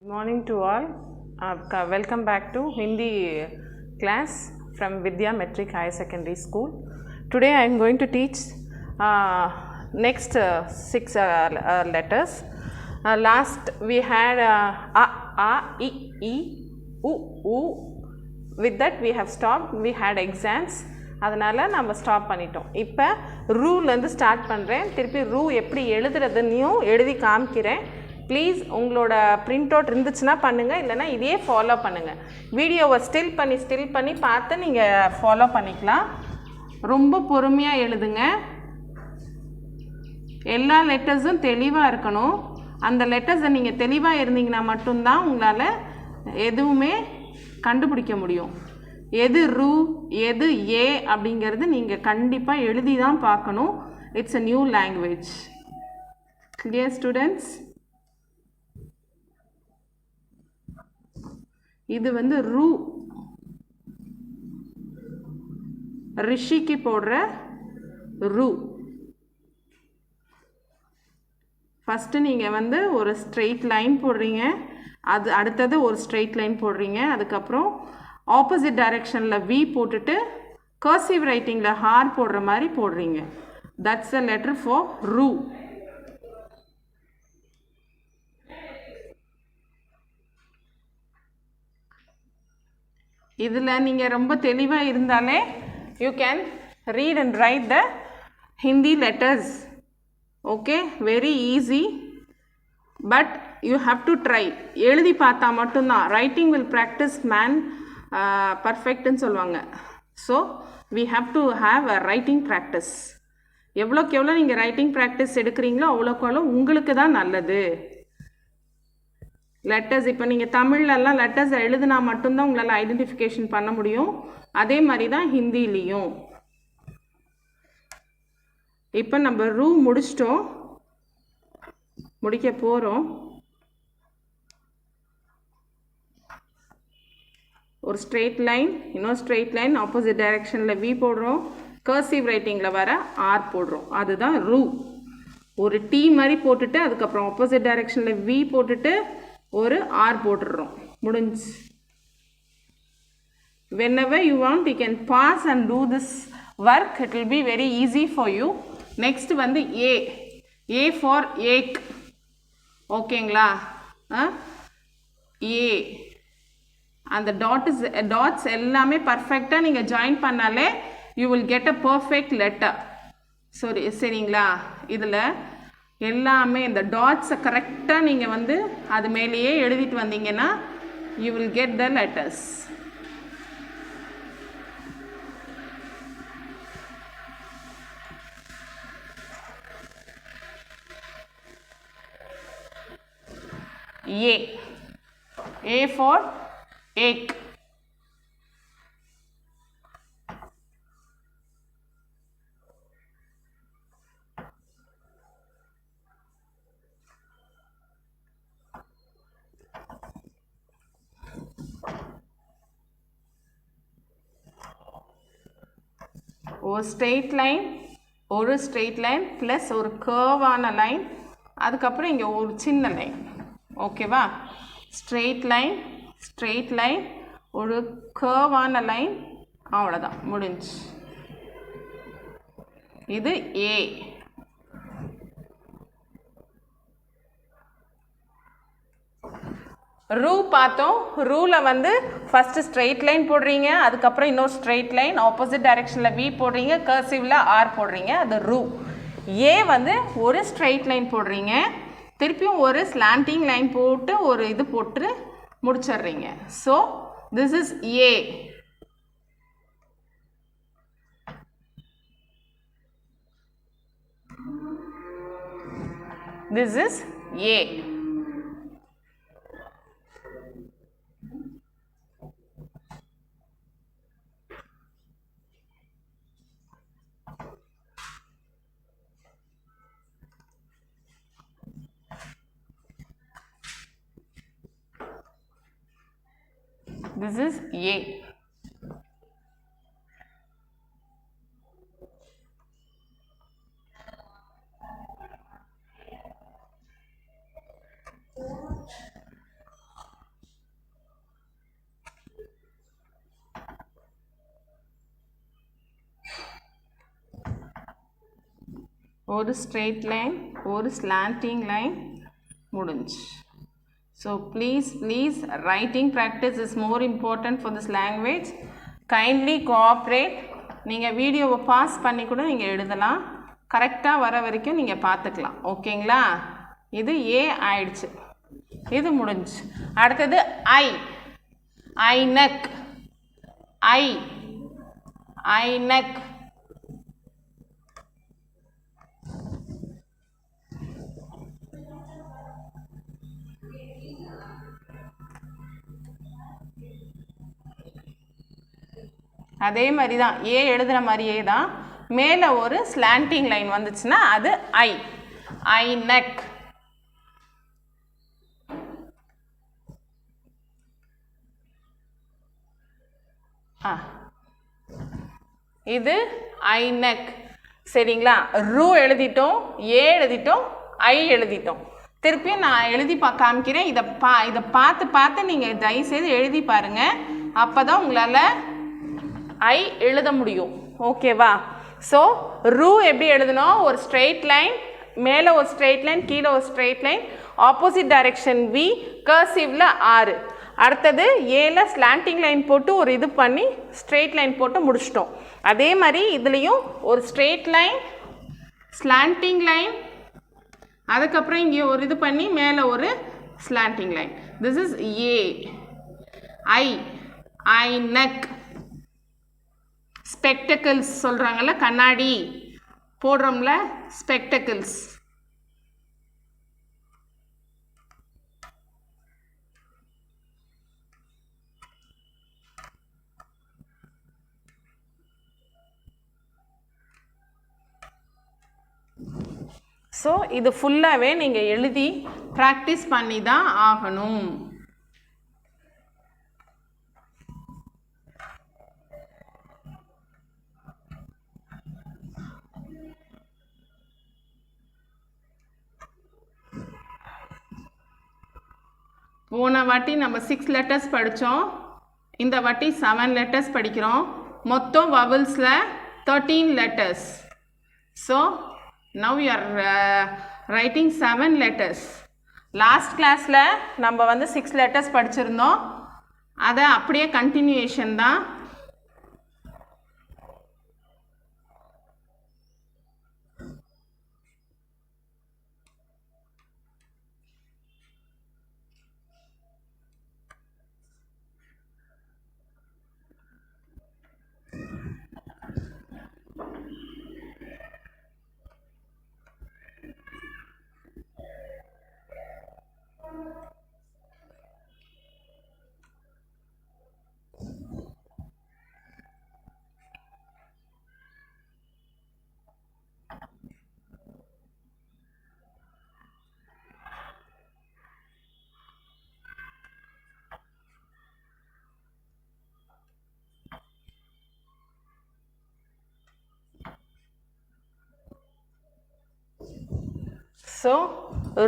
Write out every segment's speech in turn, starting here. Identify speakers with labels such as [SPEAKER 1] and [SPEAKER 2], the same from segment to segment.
[SPEAKER 1] Good morning to all. Welcome back to Hindi class from Vidya Metric Higher Secondary School. Today I am going to teach next six letters. Last we had a, I, u, u. With that we have stopped. We had exams. அதனால நம்ம stop பண்ணிட்டோம். இப்போ ரூலேருந்து start பண்ணுறேன். திருப்பி ரூ எப்படி எழுதுறதுன்னையும் எழுதி காமிக்கிறேன். ப்ளீஸ் உங்களோட பிரிண்ட் அவுட் இருந்துச்சுன்னா பண்ணுங்கள், இல்லைனா இதையே ஃபாலோ பண்ணுங்கள். வீடியோவை ஸ்டில் பண்ணி பார்த்து நீங்கள் ஃபாலோ பண்ணிக்கலாம். ரொம்ப பொறுமையாக எழுதுங்க. எல்லா லெட்டர்ஸும் தெளிவாக இருக்கணும். அந்த லெட்டர்ஸை நீங்கள் தெளிவாக இருந்தீங்கன்னா மட்டும்தான் உங்களால் எதுவுமே கண்டுபிடிக்க முடியும். எது ரூ எது ஏ அப்படிங்கிறது நீங்கள் கண்டிப்பாக எழுதி தான் பார்க்கணும். It's a new language. Clear students? இது வந்து ரூ, ரிஷிக்கு போடுற ரூ. ஃபஸ்ட்டு நீங்கள் வந்து ஒரு ஸ்ட்ரெயிட் லைன் போடுறீங்க, அது அடுத்தது ஒரு ஸ்ட்ரெயிட் லைன் போடுறீங்க, அதுக்கப்புறம் ஆப்போசிட் டைரெக்ஷனில் வி போட்டுட்டு கர்சிவ் ரைட்டிங்கில் ஹார் போடுற மாதிரி போடுறீங்க. தட்ஸ் த லெட்டர் ஃபார் ரூ. இதில் நீங்கள் ரொம்ப தெளிவாக இருந்தாலே you can read and write the Hindi letters. Okay, very easy, but you have to try. எழுதி பார்த்தா மட்டும்தான். ரைட்டிங் வில் ப்ராக்டிஸ் மேன் பர்ஃபெக்ட்னு சொல்லுவாங்க. So we have to have a writing practice. எவ்வளோக்கு எவ்வளோ நீங்கள் ரைட்டிங் ப்ராக்டிஸ் எடுக்கிறீங்களோ அவ்வளோக்கு அவ்வளோ உங்களுக்கு தான் நல்லது. லெட்டர்ஸ் இப்போ நீங்கள் தமிழ்லலாம் லெட்டர்ஸை எழுதுனா மட்டும்தான் உங்களால் ஐடென்டிஃபிகேஷன் பண்ண முடியும். அதே மாதிரி தான் ஹிந்திலையும். இப்போ நம்ம ரூ முடிச்சிட்டோம், முடிக்க போகிறோம். ஒரு ஸ்ட்ரெயிட் லைன், இன்னொரு ஸ்ட்ரெயிட் லைன், ஆப்போசிட் டைரெக்ஷனில் வி போடுறோம், கர்சிவ் ரைட்டிங்கில் வர ஆர் போடுறோம். அதுதான் ரூ. ஒரு டி மாதிரி போட்டுட்டு அதுக்கப்புறம் ஆப்போசிட் டைரெக்ஷனில் வி போட்டுட்டு ஒரு ஆர் போட்டுடுறோம். முடிஞ்சு. whenever you want you can pause and do this work. It will be very easy for you. next வந்து a for ஏக். ஓகேங்களா? ஏ அந்த டாட்ஸ் எல்லாமே பர்ஃபெக்டாக நீங்கள் ஜாயின் பண்ணாலே you will get a perfect letter. சரிங்களா? இதில் எல்லாமே இந்த டாட்ஸை கரெக்டாக நீங்கள் வந்து அது மேலேயே எழுதிட்டு வந்தீங்கன்னா you will get the letters. A for ஏக். ஒரு ஸ்ட்ரெயிட் லைன் ப்ளஸ் ஒரு கர்வான லைன், அதுக்கப்புறம் இங்கே ஒரு சின்ன லைன். ஓகேவா? ஸ்ட்ரெயிட் லைன் ஒரு கர்வான லைன், அவ்வளோதான், முடிஞ்சு. இது ஏ. ரூ பார்த்தோம். ரூவில் வந்து ஃபஸ்ட்டு ஸ்ட்ரெயிட் லைன் போடுறீங்க, அதுக்கப்புறம் இன்னொரு ஸ்ட்ரெயிட் லைன், ஆப்போசிட் டைரெக்ஷனில் வி போடுறீங்க, கர்சிவில் ஆர் போடுறீங்க, அது ரூ. ஏ வந்து ஒரு ஸ்ட்ரெயிட் லைன் போடுறீங்க, திருப்பியும் ஒரு ஸ்லாண்டிங் லைன் போட்டு ஒரு இது போட்டு முடிச்சிடுறீங்க. So this is A. This is A. This is A. ஒரு ஸ்ட்ரெயிட் லைன், ஒரு ஸ்லாண்டிங் லைன், முடிஞ்சு. So please writing practice is more important for this language. Kindly cooperate. நீங்கள் வீடியோவை பாஸ் பண்ணி கூட நீங்கள் எழுதலாம், கரெக்டாக வர வரைக்கும் நீங்கள் பார்த்துக்கலாம். ஓகேங்களா? இது ஏ ஆயிடுச்சு, இது முடிஞ்சு. அடுத்தது ஐ. ஐ நெக். ஐ நெக். அதே மாதிரி தான், ஏ எழுதுகிற மாதிரியே தான். மேலே ஒரு ஸ்லாண்டிங் லைன் வந்துச்சுன்னா அது ஐ. ஐ நெக். இது ஐ நெக். சரிங்களா? ரூ எழுதிட்டோம், ஏ எழுதிட்டோம், ஐ எழுதிட்டோம். திருப்பியும் நான் எழுதி காமிக்கிறேன். இதை பார்த்து நீங்கள் தயவுசெய்து எழுதி பாருங்கள். அப்போ தான் உங்களால் ஐ எழுத முடியும். ஓகேவா? ஸோ ரூ எப்படி எழுதணும்? ஒரு ஸ்ட்ரெயிட் லைன், மேலே ஒரு ஸ்ட்ரெயிட் லைன், கீழே ஒரு straight line, opposite direction V, கர்சிவில் 6. அடுத்தது ஏல ஸ்லாண்டிங் லைன் போட்டு ஒரு இது பண்ணி ஸ்ட்ரெயிட் லைன் போட்டு முடிச்சிட்டோம். அதே மாதிரி இதுலேயும் ஒரு ஸ்ட்ரெயிட் லைன், ஸ்லாண்டிங் லைன், அதுக்கப்புறம் இங்கே ஒரு இது பண்ணி மேலே ஒரு slanting line. This is A. I neck. Spectacles சொல்கிறாங்கல்ல, கண்ணாடி போடுறோம்ல, ஸ்பெக்டக்கிள்ஸ். ஸோ இது ஃபுல்லாகவே நீங்கள் எழுதி ப்ராக்டிஸ் பண்ணி தான் ஆகணும். போன வாட்டி நம்ம 6 லெட்டர்ஸ் படித்தோம், இந்த வாட்டி 7 லெட்டர்ஸ் படிக்கிறோம். மொத்தம் வவல்ஸில் 13 letters. So now you are writing 7 letters. Last கிளாஸில் நம்ம வந்து 6 letters படிச்சிருந்தோம், அதை அப்படியே கண்டினியூஷன் தான். ஸோ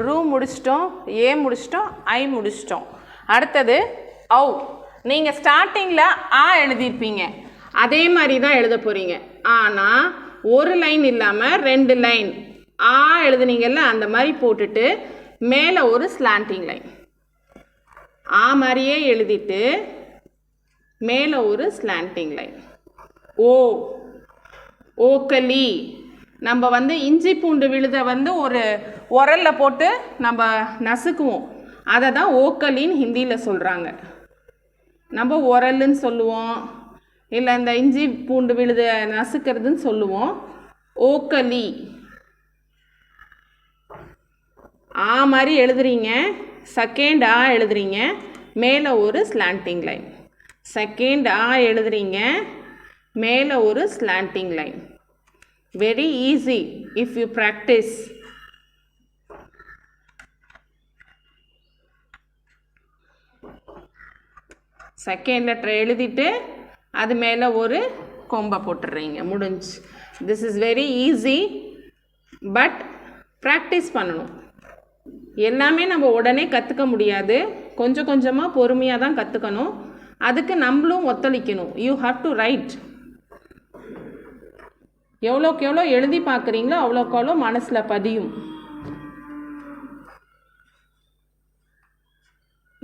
[SPEAKER 1] ரூ முடிச்சிட்டோம், ஏ முடிச்சிட்டோம், ஐ முடிச்சிட்டோம். அடுத்தது ஔ. நீங்கள் ஸ்டார்டிங்கில் ஆ எழுதியிருப்பீங்க, அதே மாதிரி தான் எழுத போகிறீங்க. ஆனால் ஒரு லைன் இல்லாமல் 2 லைன். ஆ எழுதுனீங்கல்ல, அந்த மாதிரி போட்டுட்டு மேலே ஒரு ஸ்லாண்டிங் லைன். ஆ மாதிரியே எழுதிட்டு மேலே ஒரு ஸ்லாண்டிங் லைன். ஓ. ஓக்கலி. நம்ம வந்து இஞ்சி பூண்டு விழுதை வந்து ஒரு உரலில் போட்டு நம்ம நசுக்குவோம், அதை தான் ஓக்கலின்னு ஹிந்தியில் சொல்கிறாங்க. நம்ம உரல்னு சொல்லுவோம், இல்லை இந்த இஞ்சி பூண்டு விழுதை நசுக்கிறதுன்னு சொல்லுவோம். ஓக்கலி. ஆ மாதிரி எழுதுறீங்க, செகண்ட் ஆ எழுதுறீங்க, மேலே ஒரு ஸ்லாண்டிங் லைன். செகண்ட் ஆ எழுதுறீங்க, மேலே ஒரு slanting line. Very easy if you practice. Second letter எழுதிட்டு அது மேலே ஒரு கொம்பை போட்டுடுறீங்க, முடிஞ்சு. This is very easy, but practice பண்ணணும். எல்லாமே நம்ம உடனே கற்றுக்க முடியாது, கொஞ்சம் கொஞ்சமாக பொறுமையாக தான் கற்றுக்கணும். அதுக்கு நம்மளும் ஒத்துழைக்கணும். You have to write. எவ்வளோக்கு எவ்வளோ எழுதி பார்க்குறீங்களோ அவ்வளோக்கு அவ்வளோ மனசில் பதியும்.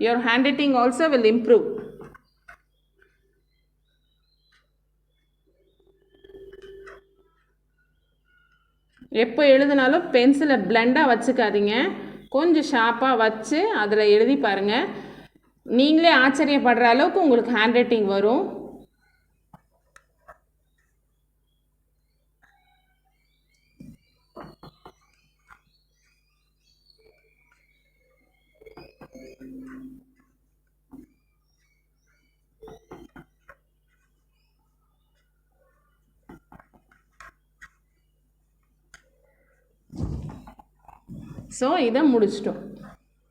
[SPEAKER 1] Your handwriting also will improve. எப்போ எழுதினாலும் பென்சிலை பிளெண்டாக வச்சுக்காதீங்க, கொஞ்சம் ஷார்ப்பாக வச்சு அதில் எழுதி பாருங்கள். நீங்களே ஆச்சரியப்படுற அளவுக்கு உங்களுக்கு ஹேண்ட் ரைட்டிங் வரும். ஸோ இதை முடிச்சிட்டோம்.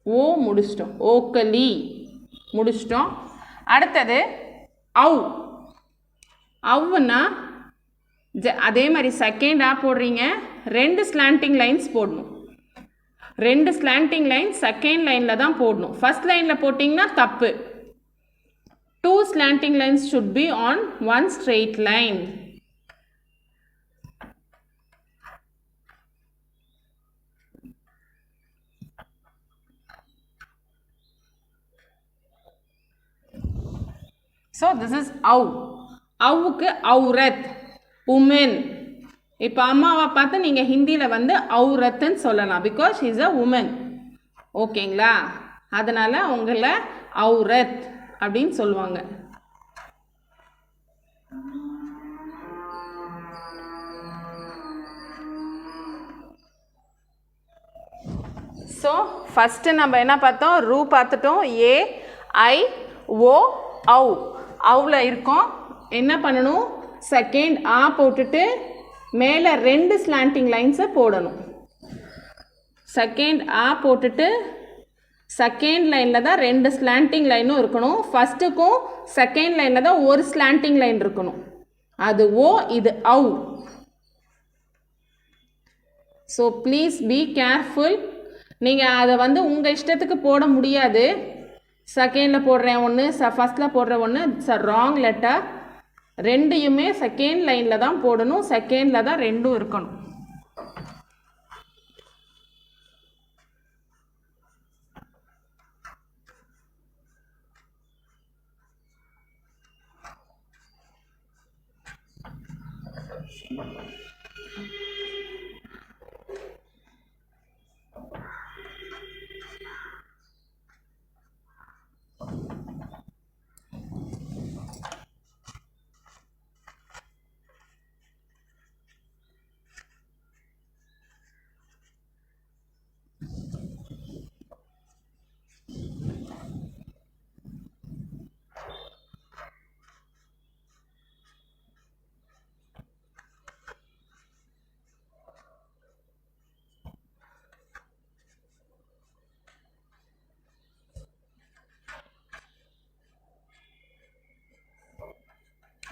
[SPEAKER 1] ஓ முடிச்சிட்டோம். ஓக்கலி முடிச்சிட்டோம். அடுத்தது அவ். அவ்வுன்னா அதே மாதிரி செகண்ட் ஆ போடுறீங்க, 2 ஸ்லாண்டிங் லைன்ஸ் போடணும். 2 ஸ்லாண்டிங் லைன் செகண்ட் லைனில் தான் போடணும். ஃபர்ஸ்ட் லைனில் போட்டிங்கன்னா தப்பு. 2 slanting lines should be on 1 straight line. So this is அவ். அவ்வுக்கு அவுரத், உமன். இப்போ அம்மாவை பார்த்து நீங்கள் ஹிந்தியில் வந்து அவுரத்துன்னு சொல்லலாம், because she is a woman. ஓகேங்களா? அதனால் உங்களை அவுரத் அப்படின்னு சொல்லுவாங்க. ஸோ ஃபஸ்ட்டு நம்ம என்ன பார்த்தோம்? ரூ பார்த்துட்டோம். ஏ ஐ ஓ அவ். அவ்வில் இருக்கோம். என்ன பண்ணணும்? செகண்ட் ஆ போட்டுட்டு மேலே 2 ஸ்லாண்டிங் லைன்ஸை போடணும். செகண்ட் ஆ போட்டுட்டு செகண்ட் லைனில் தான் 2 ஸ்லாண்டிங் லைனும் இருக்கணும். ஃபஸ்ட்டுக்கும் செகண்ட் லைனில் தான் 1 ஸ்லாண்டிங் லைன் இருக்கணும். அது ஓ, இது அவ். So please be careful. நீங்கள் அதை வந்து உங்கள் இஷ்டத்துக்கு போட முடியாது. செகண்டில் போடுறேன் ஒன்று, ஃபஸ்ட்டில் போடுற ஒன்று, ராங் லெட்டர். ரெண்டையுமே செகண்ட் லைனில் தான் போடணும். செகண்டில் தான் 2 இருக்கணும்.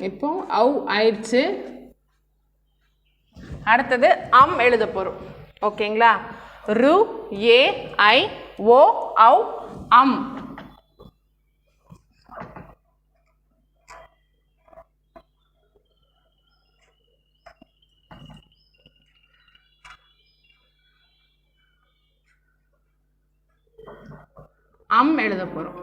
[SPEAKER 1] இப்போ அவ் ஆயிடுச்சு. அடுத்தது அம் எழுத போகிறோம். ஓகேங்களா? ரு ஏ ஐ ஓ அவ் அம். அம் எழுத போகிறோம்.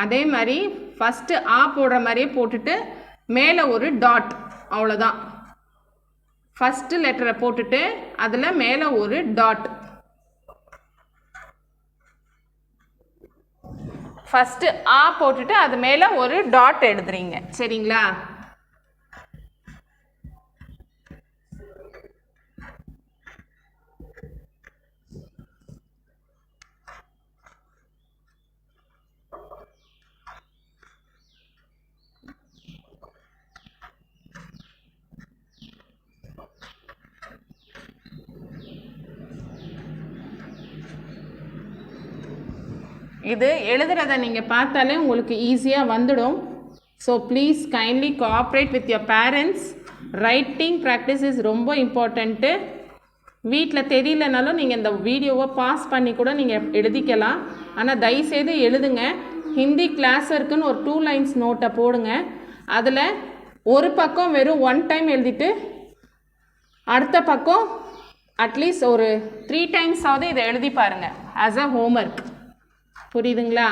[SPEAKER 1] அதே மாதிரி ஃபஸ்ட்டு ஆ போடுற மாதிரியே போட்டுட்டு மேலே ஒரு டாட், அவ்வளோதான். ஃபஸ்ட்டு லெட்டரை போட்டுட்டு அதில் மேலே ஒரு டாட். ஃபஸ்ட்டு ஆ போட்டுட்டு அது மேலே ஒரு டாட் எழுதுறீங்க. சரிங்களா? இது எழுதுறதை நீங்கள் பார்த்தாலே உங்களுக்கு ஈஸியாக வந்துடும். So please kindly cooperate with your parents. Writing practice is ரொம்ப இம்பார்ட்டண்ட்டு. வீட்டில் தெரியலனாலும் நீங்கள் இந்த வீடியோவை பாஸ் பண்ணி கூட நீங்கள் எழுதிக்கலாம். ஆனால் தயவுசெய்து எழுதுங்க. ஹிந்தி கிளாஸ் ஒர்க்குன்னு ஒரு 2 lines நோட்டை போடுங்க. அதில் ஒரு பக்கம் வெறும் 1 time எழுதிட்டு அடுத்த பக்கம் அட்லீஸ்ட் ஒரு 3 times ஆவது இதை எழுதி பாருங்கள் ஆஸ் அ ஹோம்ஒர்க். புரியுதுங்களா?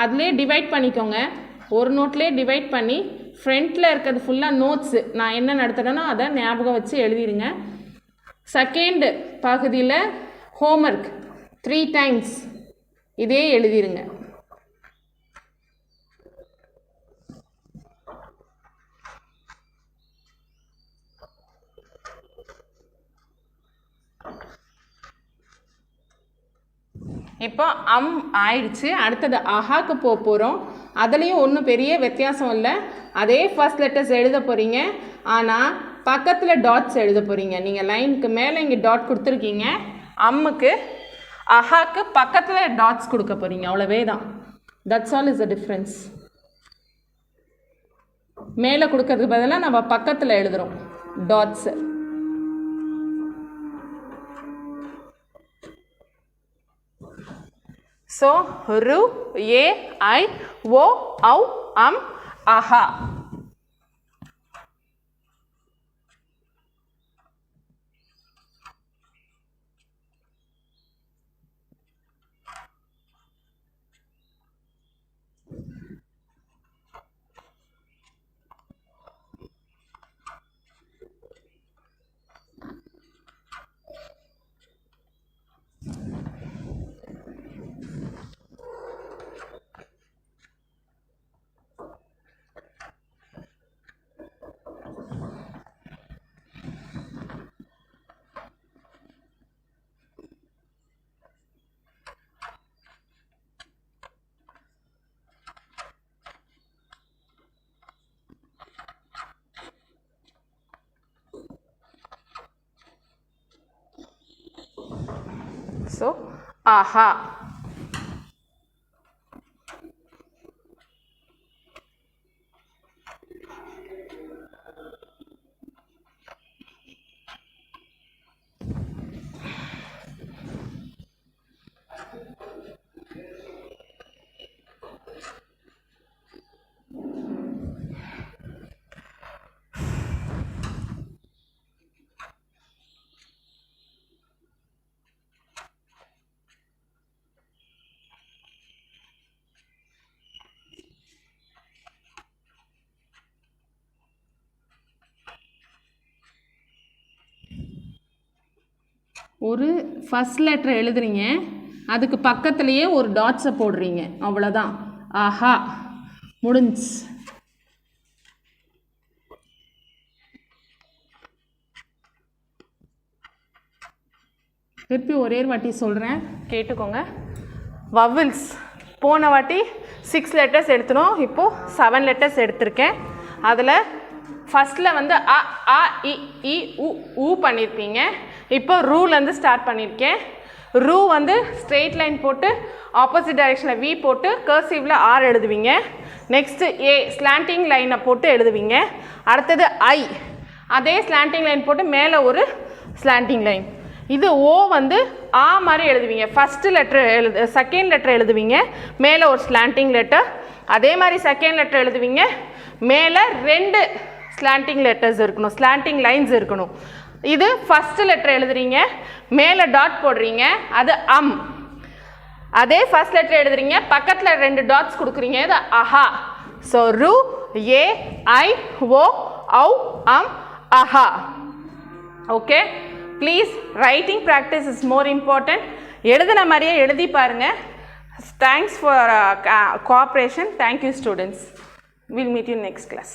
[SPEAKER 1] அதிலே டிவைட் பண்ணிக்கோங்க. ஒரு நோட்லேயே டிவைட் பண்ணி ஃப்ரண்ட்டில் இருக்கிறது ஃபுல்லாக நோட்ஸு நான் என்ன நடத்துகிறேனோ அதை ஞாபகம் வச்சு எழுதிடுங்க. செகண்ட் பகுதியில் ஹோம்ஒர்க் 3 times இதே எழுதிடுங்க. இப்போ ஆயிடுச்சு. அடுத்தது அஹாக்கு போகிறோம். அதுலேயும் ஒன்றும் பெரிய வித்தியாசம் இல்லை. அதே ஃபர்ஸ்ட் லெட்டர்ஸ் எழுத போகிறீங்க. ஆனால் பக்கத்தில் டாட்ஸ் எழுத போகிறீங்க. நீங்கள் லைனுக்கு மேலே இங்கே டாட் கொடுத்துருக்கீங்க. அம்முக்கு அஹாக்கு பக்கத்தில் டாட்ஸ் கொடுக்க போகிறீங்க. அவ்வளவே தான். That's all is a difference. மேலே கொடுக்கறதுக்கு பதிலாக நம்ம பக்கத்தில் எழுதுகிறோம் dots. So, ru, ye, I, wo, au, aha. So, aha. ஒரு ஃபர்ஸ்ட் லெட்டர் எழுதுறீங்க, அதுக்கு பக்கத்துலேயே ஒரு டாட்ஸை போடுறீங்க. அவ்வளோதான். ஆஹா, முடிஞ்சு. திருப்பி ஒரே வாட்டி சொல்கிறேன், கேட்டுக்கோங்க. வவல்ஸ் போன வாட்டி 6 letters எடுத்துனோம். இப்போது 7 letters எடுத்திருக்கேன். அதில் ஃபஸ்ட்டில் வந்து அ ஆ இ ஊ பண்ணியிருப்பீங்க. இப்போ ரூலேருந்து ஸ்டார்ட் பண்ணியிருக்கேன். ரூ வந்து ஸ்ட்ரெயிட் லைன் போட்டு ஆப்போசிட் டைரெக்ஷனில் வி போட்டு கர்சிவில் ஆர் எழுதுவீங்க. நெக்ஸ்ட்டு ஏ ஸ்லாண்டிங் லைனை போட்டு எழுதுவீங்க. அடுத்தது ஐ அதே ஸ்லாண்டிங் லைன் போட்டு மேலே ஒரு ஸ்லாண்டிங் லைன். இது ஓ வந்து ஆ மாதிரி எழுதுவீங்க. ஃபஸ்ட்டு லெட்டர் செகண்ட் லெட்டர் எழுதுவீங்க, மேலே ஒரு ஸ்லாண்டிங் லெட்டர். அதே மாதிரி செகண்ட் லெட்டர் எழுதுவீங்க, மேலே 2 ஸ்லாண்டிங் லெட்டர்ஸ் இருக்கணும், ஸ்லாண்டிங் லைன்ஸ் இருக்கணும். இது ஃபஸ்ட்டு லெட்டர் எழுதுறீங்க, மேலே டாட் போடுறீங்க, அது அதே ஃபஸ்ட் லெட்டர் எழுதுறீங்க, பக்கத்தில் 2 டாட்ஸ் கொடுக்குறீங்க, இது அஹா. ஸோ ரு ஏ ஐ ஓ ஔ அஹா. Okay, please writing practice is more important. எழுதின மாதிரியே எழுதி பாருங்கள். Thanks for cooperation. Thank you students. We'll meet you next class.